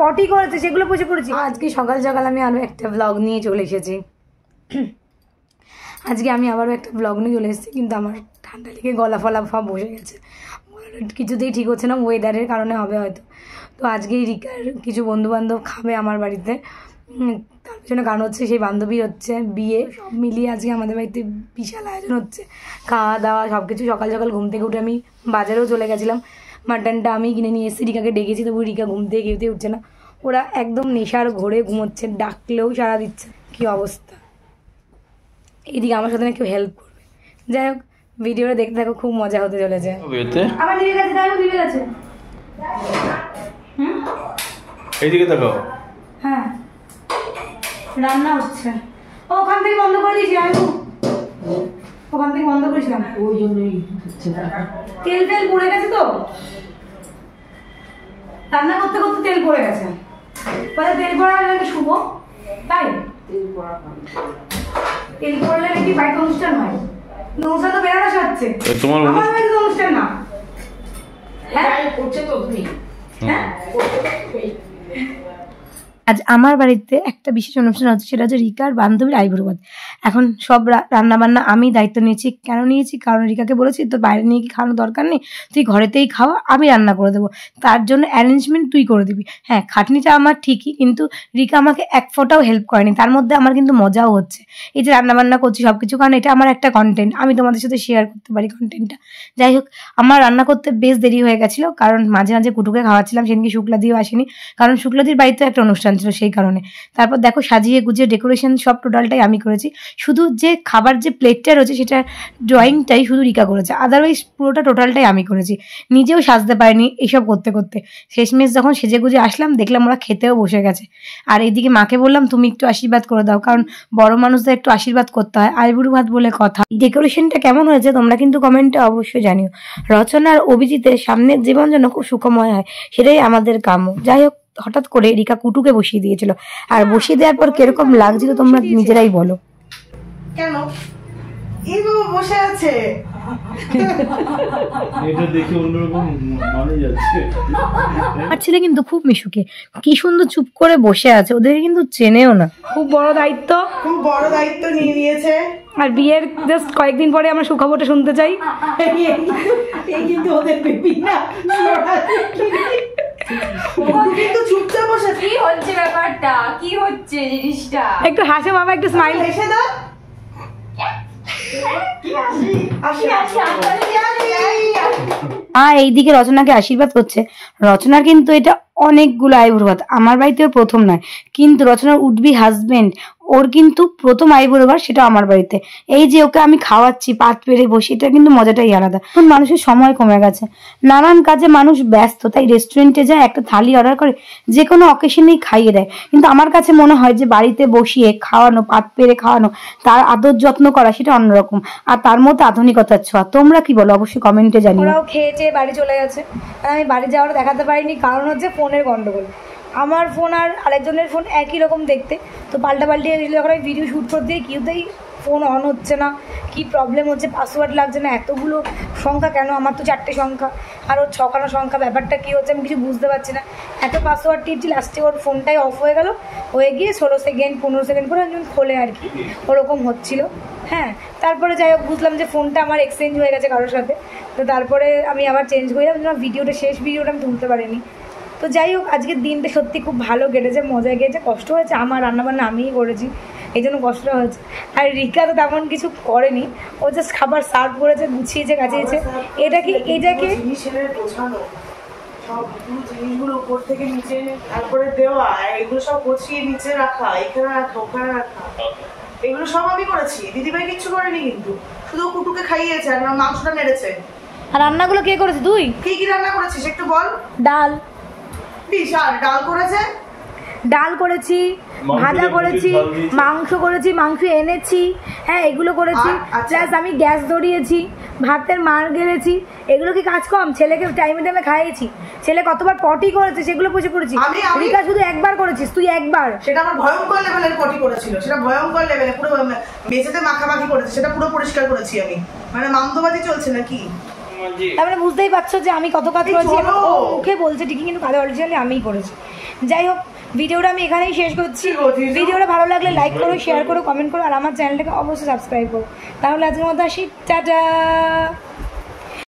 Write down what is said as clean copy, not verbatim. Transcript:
পটি করেছে সেগুলো পুষে করেছি। আজকে সকাল সকাল আমি আরো একটা ব্লগ নিয়ে চলে এসেছি। আজকে আমি আবারও একটা ব্লগ নিয়ে চলে এসেছি, কিন্তু আমার ঠান্ডা লেগে গলা ফলা সব বসে গেছে, কিছুতেই ঠিক হচ্ছে না, ওয়েদারের কারণে হবে হয়তো। তো আজকেই রিকার কিছু বন্ধুবান্ধব খাবে আমার বাড়িতে, তার জন্য কারণ হচ্ছে সেই বান্ধবী হচ্ছে বিয়ে, সব মিলিয়ে আজকে আমাদের বাড়িতে বিশাল আয়োজন হচ্ছে, খাওয়া দাওয়া সব কিছু। সকাল সকাল ঘুম থেকে উঠে আমি বাজারেও চলে গেছিলাম, মাটনটা আমি কিনে নিয়ে এসেছি, রিকাকে ডেকেছি, তবু রিকা ঘুম থেকে কেউতে উঠছে না, ওরা একদম নেশার ঘোরে ঘুমোচ্ছে, ডাকলেও সাড়া দিচ্ছে, কী অবস্থা। এদিকে আমার সাথে না কেউ হেল্প করবে। যাই হোক, ভিডিওটা দেখতে থাকো, খুব মজা হতে চলেছে। আমার নিয়ে গেছে, তাই নিয়ে গেছে। এইদিকে তাকাও। হ্যাঁ, রান্না হচ্ছে। ওখান থেকে বন্ধ করে দিয়েছি আমি, ওখান থেকে বন্ধ করেছিলাম, ওই জন্যই তেল তেল পড়ে গেছে, তো রান্না করতে করতে তেল পড়ে গেছে। তেল পড়া নাকি শুভ, তাই তেল পড়লে নাকি বাড়িতে অনুষ্ঠান হয়। নৌসা তো বেড়ানো সাজছে, তোমার বাড়িতে অনুষ্ঠান না। হ্যাঁ করছে তো তুমি। হ্যাঁ আজ আমার বাড়িতে একটা বিশেষ অনুষ্ঠান হচ্ছে, সেটা হচ্ছে রিকার বান্ধবীর আইবুড়ো ভাত। এখন সব রান্না বান্না আমি দায়িত্ব নিয়েছি। কেন নিয়েছি? কারণ রিকাকে বলেছি তো বাইরে নিয়ে কি খাওয়ানোর দরকার নেই, তুই ঘরেতেই খাওয়া, আমি রান্না করে দেবো, তার জন্য অ্যারেঞ্জমেন্ট তুই করে দিবি। হ্যাঁ, খাটনিটা আমার ঠিকই, কিন্তু রিকা আমাকে এক ফোঁটাও হেল্প করেনি, তার মধ্যে আমার কিন্তু মজাও হচ্ছে এই যে রান্না বান্না করছি সব কিছু, কারণ এটা আমার একটা কন্টেন্ট, আমি তোমাদের সাথে শেয়ার করতে পারি কন্টেন্টটা। যাই হোক, আমার রান্না করতে বেশ দেরি হয়ে গেছিলো, কারণ মাঝে মাঝে কুটুকে খাওয়াচ্ছিলাম, সেদিনকে শুক্লাদিও আসেনি, কারণ শুক্লাদির বাড়িতে একটা অনুষ্ঠান ছিল সেই কারণে। তারপর দেখো সাজিয়ে গুজিয়ে ডেকোরেশন সব টোটালটাই আমি করেছি, শুধু যে খাবার যে প্লেটটা রয়েছে সেটা ড্রয়িংটাই শুধু রিকা করেছে, আদারওয়াইজ পুরোটা টোটালটাই আমি করেছি। নিজেও সাজতে পারিনি এইসব করতে করতে। শেষমেশ যখন সেজে গুজে আসলাম, দেখলাম ওরা খেতেও বসে গেছে। আর এইদিকে মাকে বললাম তুমি একটু আশীর্বাদ করে দাও, কারণ বড় মানুষদের একটু আশীর্বাদ করতে হয়, আইবুড়ো ভাত বলে কথা। ডেকোরেশনটা কেমন হয়েছে তোমরা কিন্তু কমেন্টে অবশ্যই জানিও। রচনা আর অভিজিতের সামনের জীবন যেন খুব সুখময় হয়, সেটাই আমাদের কাম্য। যাই হোক, হঠাৎ করে রিকা কুটুকে বসিয়ে দিয়েছিল, আর বসিয়ে দেওয়ার পর কিরকম লাগছিল তোমরা নিজেরাই বলো। কেন এই বাবা বসে আছে, এটা দেখে অন্যরকম মনে যাচ্ছে। আর ছেলে কিন্তু খুব মিশুকে, কি সুন্দর চুপ করে বসে আছে, ওদেরকে কিন্তু চেনেও না। খুব বড় দায়িত্ব নিয়ে নিয়েছে। আর বিয়ের জাস্ট কয়েকদিন পরে আমরা সুখবরটা শুনতে চাই। এই কিন্তু ওদের বেবি না, কিন্তু চুপচাপ বসে। কি হচ্ছে ব্যাপারটা, কি হচ্ছে জিনিসটা? একটু হাসে বাবা, একটু স্মাইল হেসে দাও। এইদিকে রচনাকে আশীর্বাদ করছে। রচনার কিন্তু এটা অনেকগুলো আইবুড়ো ভাত, আমার বাড়িতেও প্রথম নয়, কিন্তু রচনার উডবি হাজবেন্ড ওর কিন্তু প্রথম আইবুড়ো ভাত, সেটা আমার বাড়িতে। এই যে ওকে আমি খাওয়াচ্ছি পাত পেরে বসে, এটা কিন্তু মজাটাই আলাদা। এখন মানুষের সময় কমে গেছে, নানান কাজে মানুষ ব্যস্ত, তাই রেস্টুরেন্টে যায়, একটা থালি অর্ডার করে যে কোনো অকেশনেই খাইয়ে দেয়। কিন্তু আমার কাছে মনে হয় যে বাড়িতে বসিয়ে খাওয়ানো, পাত পেরে খাওয়ানো, তার আদর যত্ন করা, সেটা অন্যরকম, আর তার মধ্যে আধুনিকতার ছোঁয়া। তোমরা কি বলো অবশ্যই কমেন্টে জানিও। ওরাও খেয়েছে বাড়ি চলে গেছে, আমি বাড়ি যাওয়াটা দেখাতে পারিনি, কারণ হচ্ছে ফোনের গন্ডগোল। আমার ফোন আর আরেকজনের ফোন একই রকম দেখতে, তো পাল্টাপাল্টি গেছিলো। যখন আমি ভিডিও শ্যুট করতে কিছুতেই ফোন অন হচ্ছে না, কি প্রবলেম হচ্ছে, পাসওয়ার্ড লাগছে না, এতগুলো সংখ্যা কেন, আমার তো 4টে সংখ্যা আর ওর 6খানা সংখ্যা, ব্যাপারটা কী হচ্ছে আমি কিছু বুঝতে পারছি না। এত পাসওয়ার্ড টিপছি, লাস্টে ওর ফোনটাই অফ হয়ে গেল, হয়ে গিয়ে 16 সেকেন্ড 15 সেকেন্ড করে একজন খোলে আর কি, ওরকম হচ্ছিলো। হ্যাঁ, তারপরে যাই হোক বুঝলাম যে ফোনটা আমার এক্সচেঞ্জ হয়ে গেছে কারোর সাথে, তো তারপরে আমি আবার চেঞ্জ করলাম, ভিডিওটা শেষ ভিডিওটা আমি তুলতে পারিনি। তো যাই হোক, আজকের দিনটা সত্যি খুব ভালো কেটেছে, মজা গিয়েছে, কষ্ট হয়েছে, আমার রান্নাবান্না আমিই করেছি, এই জন্য কষ্টটা হয়েছে। আর রিকা তো তেমন কিছু করেনি, ও জাস্ট খাবার সার্ভ করেছে, গুছিয়েছে, কাচিয়েছে। এটাকে সব জিনিসগুলো উপর থেকে নিচে তারপরে দেওয়া, এগুলো সব গুছিয়ে নিচে রাখা, এখানে রাখা, ওখানে রাখা, এগুলো সব আমি করেছি। দিদিভাই কিচ্ছু করেনি, কিন্তু শুধু কুটুকে খাইয়েছে আর মাংসটা নেড়েছে। আর রান্নাগুলো কে করেছে? তুই কি কি রান্না করেছিস একটু বল। ডাল, বিশাল ডাল করেছে, ডাল করেছি, ভাজা করেছি, মাংস করেছি, মাংস এনেছি, হ্যাঁ এগুলো করেছি, প্লাস আমি গ্যাস ধরিয়েছি, ভাতের মার গেলেছি। এগুলো কি কাজ কম? ছেলেকে টাইমে টাইমে খাইয়েছি, ছেলে কতবার পটি করেছে সেগুলো পুষে করেছি। রিকা শুধু একবার করেছিস, তুই একবার। সেটা আমার ভয়ঙ্কর লেভেলের পটি করেছিল, সেটা ভয়ঙ্কর লেভেলে, পুরো মেঝেতে মাখামাখি করেছে, সেটা পুরো পরিষ্কার করেছি আমি। মানে মামদোবাজি চলছে নাকি? তারপরে বুঝতেই পারছো যে আমি কত কাজ করেছি। ও মুখে বলছে ঠিকই, কিন্তু কাজ অরিজিনালি আমিই করেছি। যাই হোক, ভিডিওটা আমি এখানেই শেষ করছি। ভিডিওটা ভালো লাগলে লাইক করো, শেয়ার করো, কমেন্ট করো, আর আমার চ্যানেলটাকে অবশ্যই সাবস্ক্রাইব করো। তাহলে আজকের মতো আসি, টাটা।